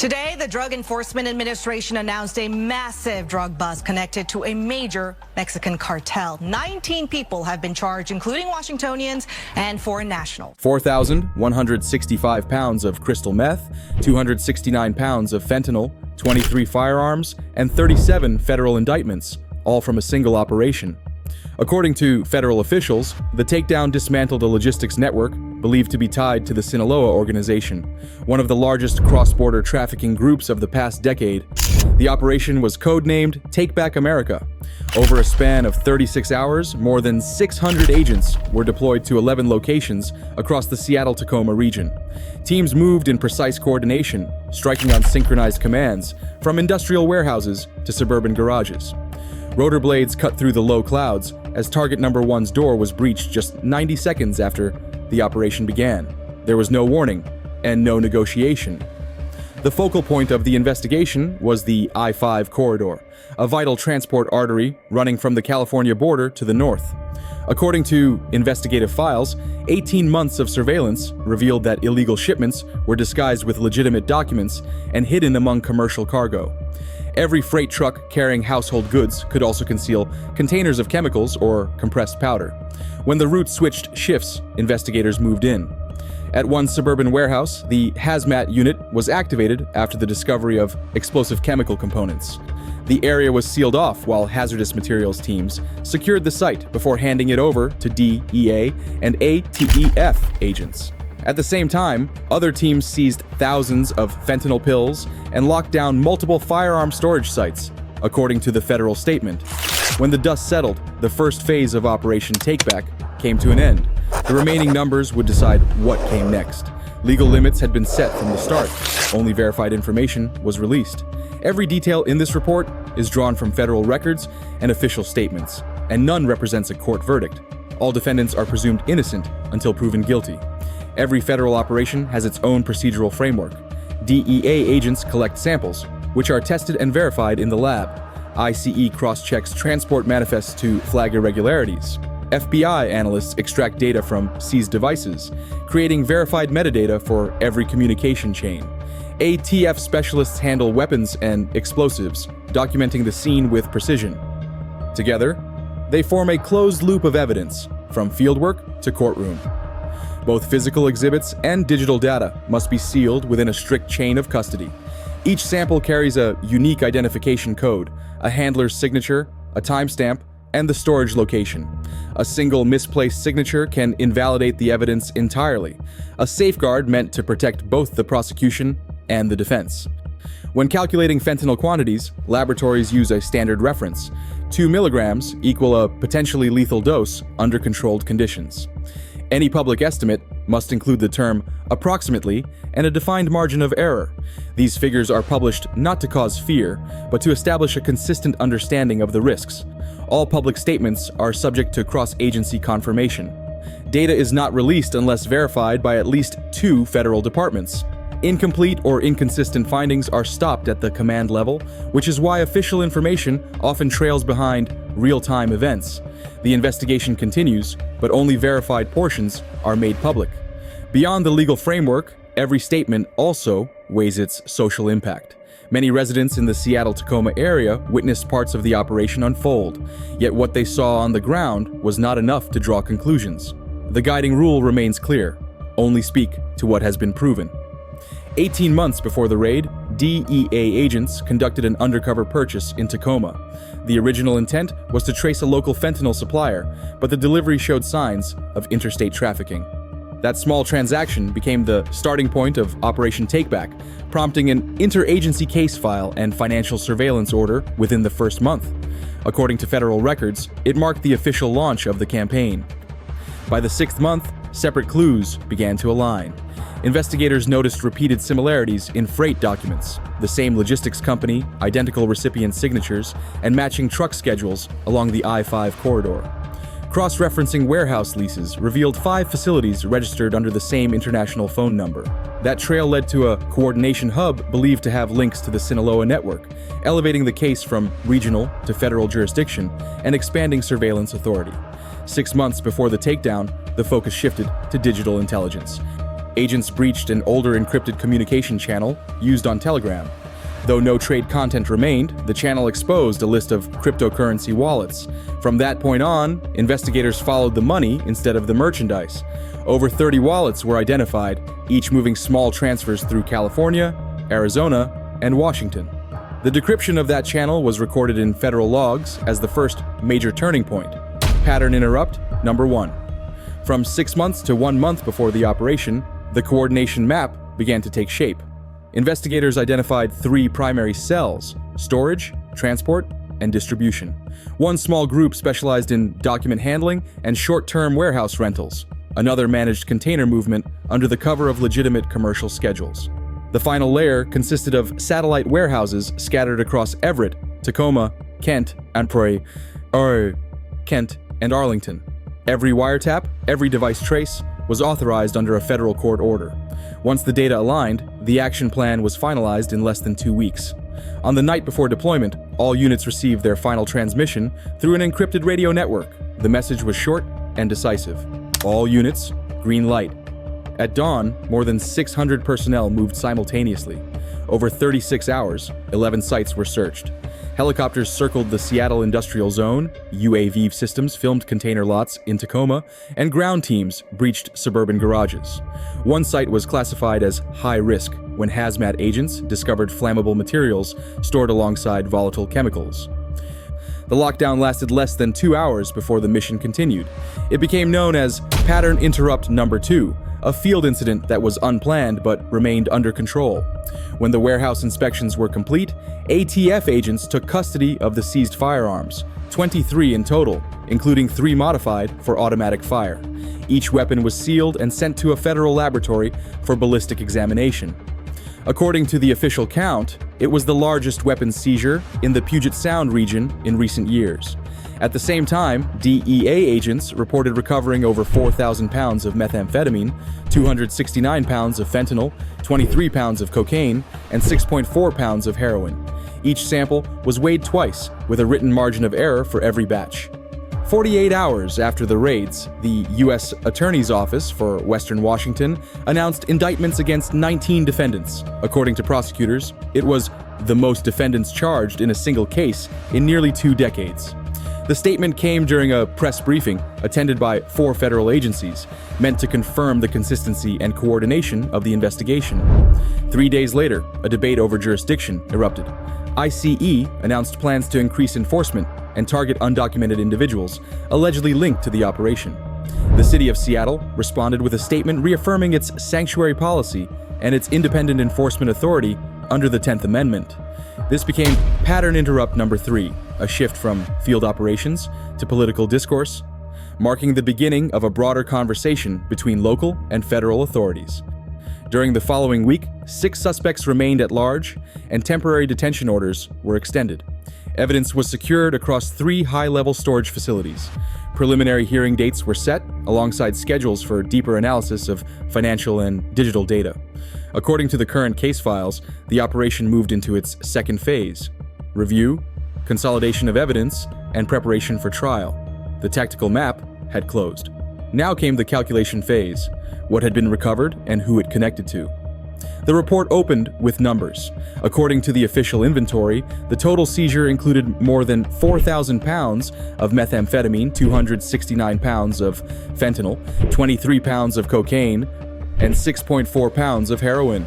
Today, the Drug Enforcement Administration announced a massive drug bust connected to a major Mexican cartel. 19 people have been charged, including Washingtonians and foreign nationals. 4,165 pounds of crystal meth, 269 pounds of fentanyl, 23 firearms, and 37 federal indictments, all from a single operation. According to federal officials, the takedown dismantled a logistics network believed to be tied to the Sinaloa organization, one of the largest cross-border trafficking groups of the past decade. The operation was codenamed Takeback America. Over a span of 36 hours, more than 600 agents were deployed to 11 locations across the Seattle Tacoma region. Teams moved in precise coordination, striking on synchronized commands from industrial warehouses to suburban garages. Rotor blades cut through the low clouds as target number one's door was breached just 90 seconds after the operation began. There was no warning and no negotiation. The focal point of the investigation was the I-5 corridor, a vital transport artery running from the California border to the north. According to investigative files, 18 months of surveillance revealed that illegal shipments were disguised with legitimate documents and hidden among commercial cargo. Every freight truck carrying household goods could also conceal containers of chemicals or compressed powder. When the route switched shifts, investigators moved in. At one suburban warehouse, the hazmat unit was activated after the discovery of explosive chemical components. The area was sealed off while hazardous materials teams secured the site before handing it over to DEA and ATEF agents. At the same time, other teams seized thousands of fentanyl pills and locked down multiple firearm storage sites, according to the federal statement. When the dust settled, the first phase of Operation Takeback came to an end. The remaining numbers would decide what came next. Legal limits had been set from the start. Only verified information was released. Every detail in this report is drawn from federal records and official statements, and none represents a court verdict. All defendants are presumed innocent until proven guilty. Every federal operation has its own procedural framework. DEA agents collect samples, which are tested and verified in the lab. ICE cross-checks transport manifests to flag irregularities. FBI analysts extract data from seized devices, creating verified metadata for every communication chain. ATF specialists handle weapons and explosives, documenting the scene with precision. Together, they form a closed loop of evidence, from fieldwork to courtroom. Both physical exhibits and digital data must be sealed within a strict chain of custody. Each sample carries a unique identification code, a handler's signature, a timestamp, and the storage location. A single misplaced signature can invalidate the evidence entirely, a safeguard meant to protect both the prosecution and the defense. When calculating fentanyl quantities, laboratories use a standard reference. 2 milligrams equal a potentially lethal dose under controlled conditions. Any public estimate must include the term approximately and a defined margin of error. These figures are published not to cause fear, but to establish a consistent understanding of the risks. All public statements are subject to cross-agency confirmation. Data is not released unless verified by at least 2 federal departments. Incomplete or inconsistent findings are stopped at the command level, which is why official information often trails behind real-time events. The investigation continues, but only verified portions are made public. Beyond the legal framework, every statement also weighs its social impact. Many residents in the Seattle Tacoma area witnessed parts of the operation unfold, yet what they saw on the ground was not enough to draw conclusions. The guiding rule remains clear: only speak to what has been proven. 18 months before the raid, DEA agents conducted an undercover purchase in Tacoma. The original intent was to trace a local fentanyl supplier, but the delivery showed signs of interstate trafficking. That small transaction became the starting point of Operation Takeback, prompting an interagency case file and financial surveillance order within the first month. According to federal records, it marked the official launch of the campaign. By the 6th month, separate clues began to align. Investigators noticed repeated similarities in freight documents, the same logistics company, identical recipient signatures, and matching truck schedules along the I-5 corridor. Cross-referencing warehouse leases revealed 5 facilities registered under the same international phone number. That trail led to a coordination hub believed to have links to the Sinaloa network, elevating the case from regional to federal jurisdiction and expanding surveillance authority. 6 months before the takedown, the focus shifted to digital intelligence. Agents breached an older encrypted communication channel used on Telegram. Though no trade content remained, the channel exposed a list of cryptocurrency wallets. From that point on, investigators followed the money instead of the merchandise. Over 30 wallets were identified, each moving small transfers through California, Arizona, and Washington. The decryption of that channel was recorded in federal logs as the first major turning point. Pattern interrupt number 1. From 6 months to 1 month before the operation, the coordination map began to take shape. Investigators identified 3 primary cells: storage, transport, and distribution. One small group specialized in document handling and short-term warehouse rentals. Another managed container movement under the cover of legitimate commercial schedules. The final layer consisted of satellite warehouses scattered across Everett, Tacoma, Kent, and Arlington. Every wiretap, every device trace, was authorized under a federal court order. Once the data aligned, the action plan was finalized in less than 2 weeks. On the night before deployment, all units received their final transmission through an encrypted radio network. The message was short and decisive. All units, green light. At dawn, more than 600 personnel moved simultaneously. Over 36 hours, 11 sites were searched. Helicopters circled the Seattle Industrial Zone, UAV systems filmed container lots in Tacoma, and ground teams breached suburban garages. One site was classified as high risk when hazmat agents discovered flammable materials stored alongside volatile chemicals. The lockdown lasted less than 2 hours before the mission continued. It became known as Pattern Interrupt Number 2, a field incident that was unplanned but remained under control. When the warehouse inspections were complete, ATF agents took custody of the seized firearms, 23 in total, including 3 modified for automatic fire. Each weapon was sealed and sent to a federal laboratory for ballistic examination. According to the official count, it was the largest weapons seizure in the Puget Sound region in recent years. At the same time, DEA agents reported recovering over 4,000 pounds of methamphetamine, 269 pounds of fentanyl, 23 pounds of cocaine, and 6.4 pounds of heroin. Each sample was weighed twice, with a written margin of error for every batch. 48 hours after the raids, the U.S. Attorney's Office for Western Washington announced indictments against 19 defendants. According to prosecutors, it was the most defendants charged in a single case in nearly 2 decades. The statement came during a press briefing attended by 4 federal agencies, meant to confirm the consistency and coordination of the investigation. 3 days later, a debate over jurisdiction erupted. ICE announced plans to increase enforcement and target undocumented individuals allegedly linked to the operation. The city of Seattle responded with a statement reaffirming its sanctuary policy and its independent enforcement authority under the 10th Amendment. This became Pattern Interrupt Number 3, a shift from field operations to political discourse, marking the beginning of a broader conversation between local and federal authorities. During the following week, 6 suspects remained at large, and temporary detention orders were extended. Evidence was secured across 3 high-level storage facilities. Preliminary hearing dates were set, alongside schedules for deeper analysis of financial and digital data. According to the current case files, the operation moved into its second phase: review, consolidation of evidence, and preparation for trial. The tactical map had closed. Now came the calculation phase: what had been recovered and who it connected to. The report opened with numbers. According to the official inventory, the total seizure included more than 4,000 pounds of methamphetamine, 269 pounds of fentanyl, 23 pounds of cocaine, and 6.4 pounds of heroin.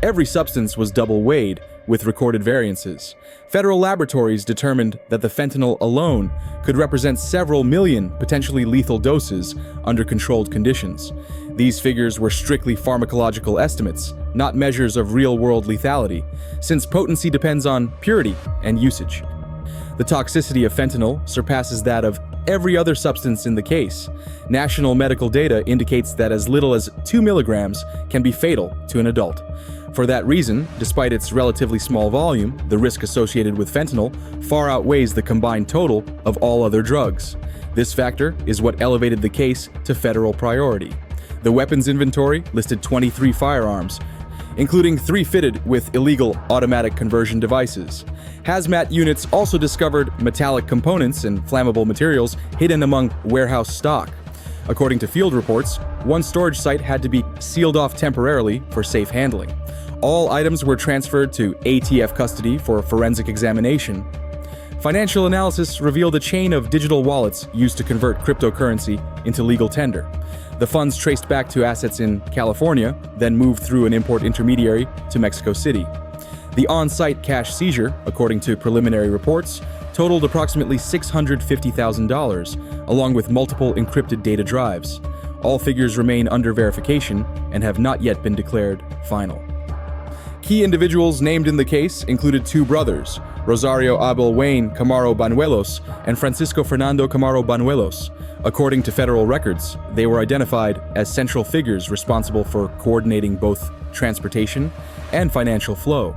Every substance was double weighed, with recorded variances. Federal laboratories determined that the fentanyl alone could represent several million potentially lethal doses under controlled conditions. These figures were strictly pharmacological estimates, not measures of real-world lethality, since potency depends on purity and usage. The toxicity of fentanyl surpasses that of every other substance in the case. National medical data indicates that as little as 2 milligrams can be fatal to an adult. For that reason, despite its relatively small volume, the risk associated with fentanyl far outweighs the combined total of all other drugs. This factor is what elevated the case to federal priority. The weapons inventory listed 23 firearms, including 3 fitted with illegal automatic conversion devices. Hazmat units also discovered metallic components and flammable materials hidden among warehouse stock. According to field reports, one storage site had to be sealed off temporarily for safe handling. All items were transferred to ATF custody for forensic examination. Financial analysis revealed a chain of digital wallets used to convert cryptocurrency into legal tender. The funds traced back to assets in California, then moved through an import intermediary to Mexico City. The on-site cash seizure, according to preliminary reports, totaled approximately $650,000, along with multiple encrypted data drives. All figures remain under verification and have not yet been declared final. Key individuals named in the case included two brothers, Rosario Abel Wayne Camaro Banuelos and Francisco Fernando Camaro Banuelos. According to federal records, they were identified as central figures responsible for coordinating both transportation and financial flow.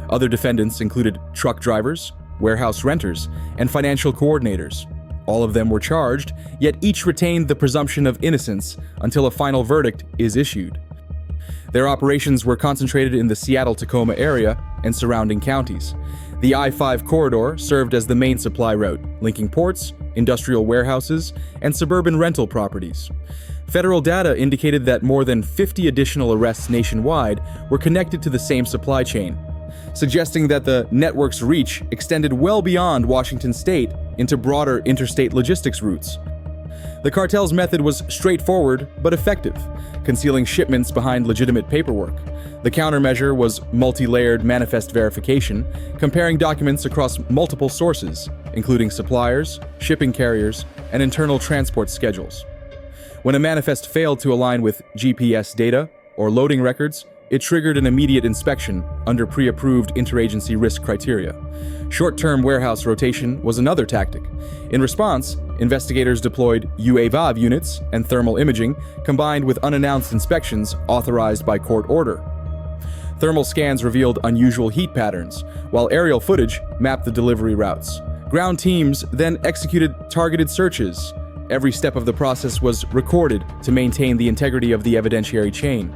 Other defendants included truck drivers, warehouse renters, and financial coordinators. All of them were charged, yet each retained the presumption of innocence until a final verdict is issued. Their operations were concentrated in the Seattle Tacoma area and surrounding counties. The I-5 corridor served as the main supply route, linking ports, industrial warehouses, and suburban rental properties. Federal data indicated that more than 50 additional arrests nationwide were connected to the same supply chain, suggesting that the network's reach extended well beyond Washington state into broader interstate logistics routes. The cartel's method was straightforward but effective, concealing shipments behind legitimate paperwork. The countermeasure was multi-layered manifest verification, comparing documents across multiple sources, including suppliers, shipping carriers, and internal transport schedules. When a manifest failed to align with GPS data or loading records, it triggered an immediate inspection under pre-approved interagency risk criteria. Short-term warehouse rotation was another tactic. In response, investigators deployed UAV units and thermal imaging combined with unannounced inspections authorized by court order. Thermal scans revealed unusual heat patterns, while aerial footage mapped the delivery routes. Ground teams then executed targeted searches. Every step of the process was recorded to maintain the integrity of the evidentiary chain.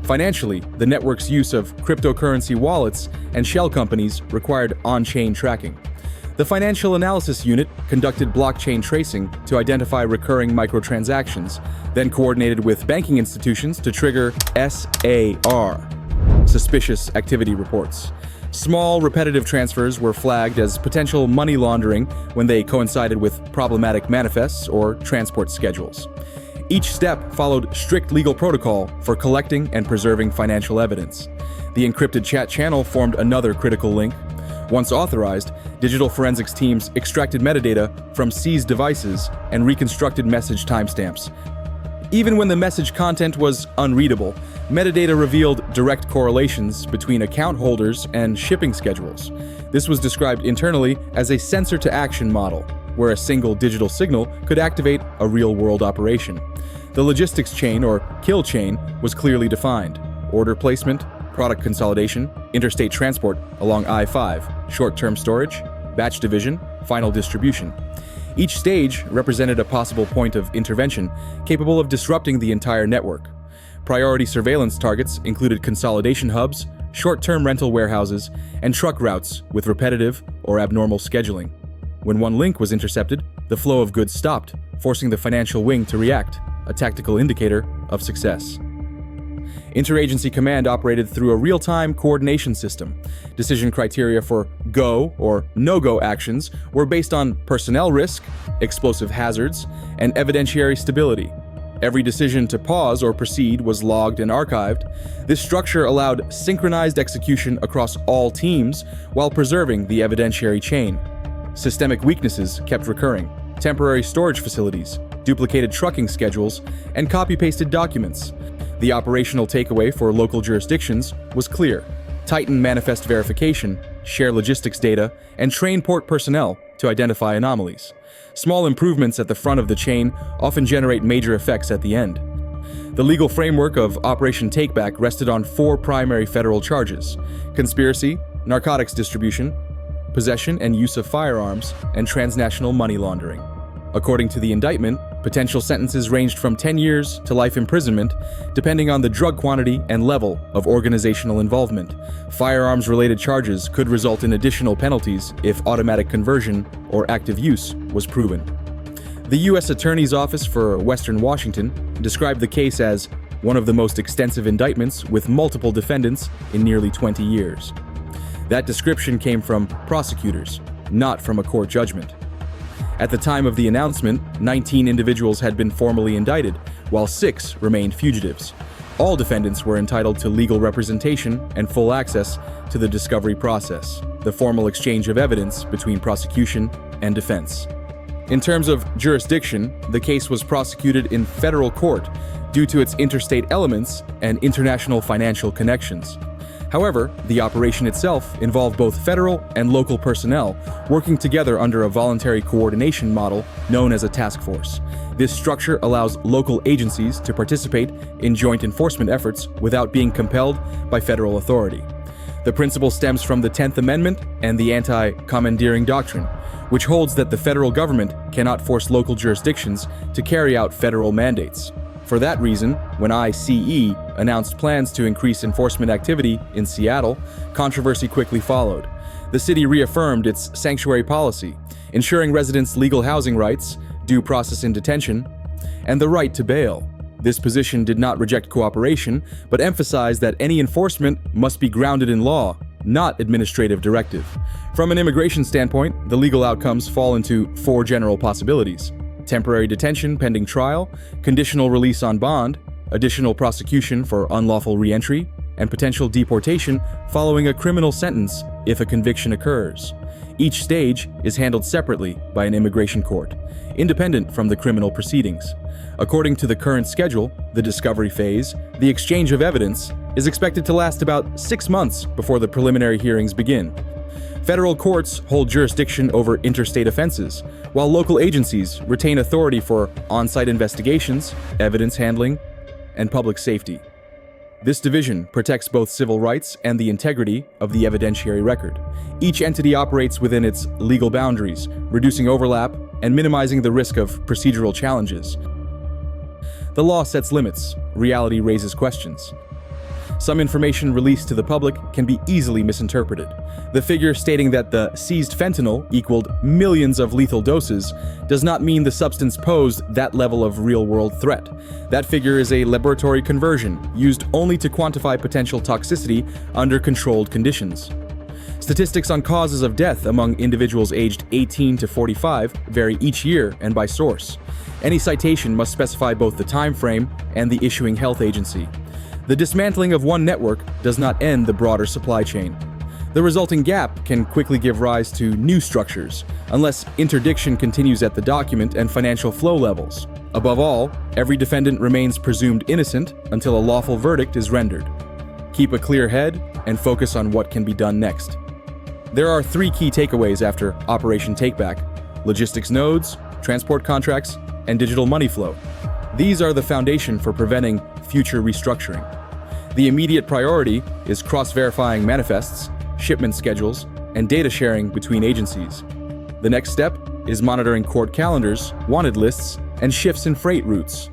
Financially, the network's use of cryptocurrency wallets and shell companies required on-chain tracking. The Financial Analysis Unit conducted blockchain tracing to identify recurring microtransactions, then coordinated with banking institutions to trigger SAR, Suspicious Activity Reports. Small, repetitive transfers were flagged as potential money laundering when they coincided with problematic manifests or transport schedules. Each step followed strict legal protocol for collecting and preserving financial evidence. The encrypted chat channel formed another critical link. Once authorized, digital forensics teams extracted metadata from seized devices and reconstructed message timestamps. Even when the message content was unreadable, metadata revealed direct correlations between account holders and shipping schedules. This was described internally as a sensor-to-action model, where a single digital signal could activate a real-world operation. The logistics chain, or kill chain, was clearly defined. Order placement, product consolidation, interstate transport along I-5, short-term storage, batch division, final distribution. Each stage represented a possible point of intervention capable of disrupting the entire network. Priority surveillance targets included consolidation hubs, short-term rental warehouses, and truck routes with repetitive or abnormal scheduling. When one link was intercepted, the flow of goods stopped, forcing the financial wing to react, a tactical indicator of success. Interagency command operated through a real-time coordination system. Decision criteria for go or no-go actions were based on personnel risk, explosive hazards, and evidentiary stability. Every decision to pause or proceed was logged and archived. This structure allowed synchronized execution across all teams while preserving the evidentiary chain. Systemic weaknesses kept recurring. Temporary storage facilities, duplicated trucking schedules, and copy-pasted documents. The operational takeaway for local jurisdictions was clear. Tighten manifest verification, share logistics data, and train port personnel to identify anomalies. Small improvements at the front of the chain often generate major effects at the end. The legal framework of Operation Takeback rested on 4 primary federal charges: conspiracy, narcotics distribution, possession and use of firearms, and transnational money laundering. According to the indictment, potential sentences ranged from 10 years to life imprisonment, depending on the drug quantity and level of organizational involvement. Firearms-related charges could result in additional penalties if automatic conversion or active use was proven. The U.S. Attorney's Office for Western Washington described the case as one of the most extensive indictments with multiple defendants in nearly 20 years. That description came from prosecutors, not from a court judgment. At the time of the announcement, 19 individuals had been formally indicted, while 6 remained fugitives. All defendants were entitled to legal representation and full access to the discovery process, the formal exchange of evidence between prosecution and defense. In terms of jurisdiction, the case was prosecuted in federal court due to its interstate elements and international financial connections. However, the operation itself involved both federal and local personnel working together under a voluntary coordination model known as a task force. This structure allows local agencies to participate in joint enforcement efforts without being compelled by federal authority. The principle stems from the 10th Amendment and the anti-commandeering doctrine, which holds that the federal government cannot force local jurisdictions to carry out federal mandates. For that reason, when ICE announced plans to increase enforcement activity in Seattle, controversy quickly followed. The city reaffirmed its sanctuary policy, ensuring residents' legal housing rights, due process in detention, and the right to bail. This position did not reject cooperation, but emphasized that any enforcement must be grounded in law, not administrative directive. From an immigration standpoint, the legal outcomes fall into 4 general possibilities: temporary detention pending trial, conditional release on bond, additional prosecution for unlawful re-entry, and potential deportation following a criminal sentence if a conviction occurs. Each stage is handled separately by an immigration court, independent from the criminal proceedings. According to the current schedule, the discovery phase, the exchange of evidence, is expected to last about 6 months before the preliminary hearings begin. Federal courts hold jurisdiction over interstate offenses, while local agencies retain authority for on-site investigations, evidence handling, and public safety. This division protects both civil rights and the integrity of the evidentiary record. Each entity operates within its legal boundaries, reducing overlap and minimizing the risk of procedural challenges. The law sets limits, reality raises questions. Some information released to the public can be easily misinterpreted. The figure stating that the seized fentanyl equaled millions of lethal doses does not mean the substance posed that level of real-world threat. That figure is a laboratory conversion used only to quantify potential toxicity under controlled conditions. Statistics on causes of death among individuals aged 18 to 45 vary each year and by source. Any citation must specify both the time frame and the issuing health agency. The dismantling of one network does not end the broader supply chain. The resulting gap can quickly give rise to new structures, unless interdiction continues at the document and financial flow levels. Above all, every defendant remains presumed innocent until a lawful verdict is rendered. Keep a clear head and focus on what can be done next. There are 3 key takeaways after Operation Takeback: logistics nodes, transport contracts, and digital money flow. These are the foundation for preventing future restructuring. The immediate priority is cross-verifying manifests, shipment schedules, and data sharing between agencies. The next step is monitoring court calendars, wanted lists, and shifts in freight routes.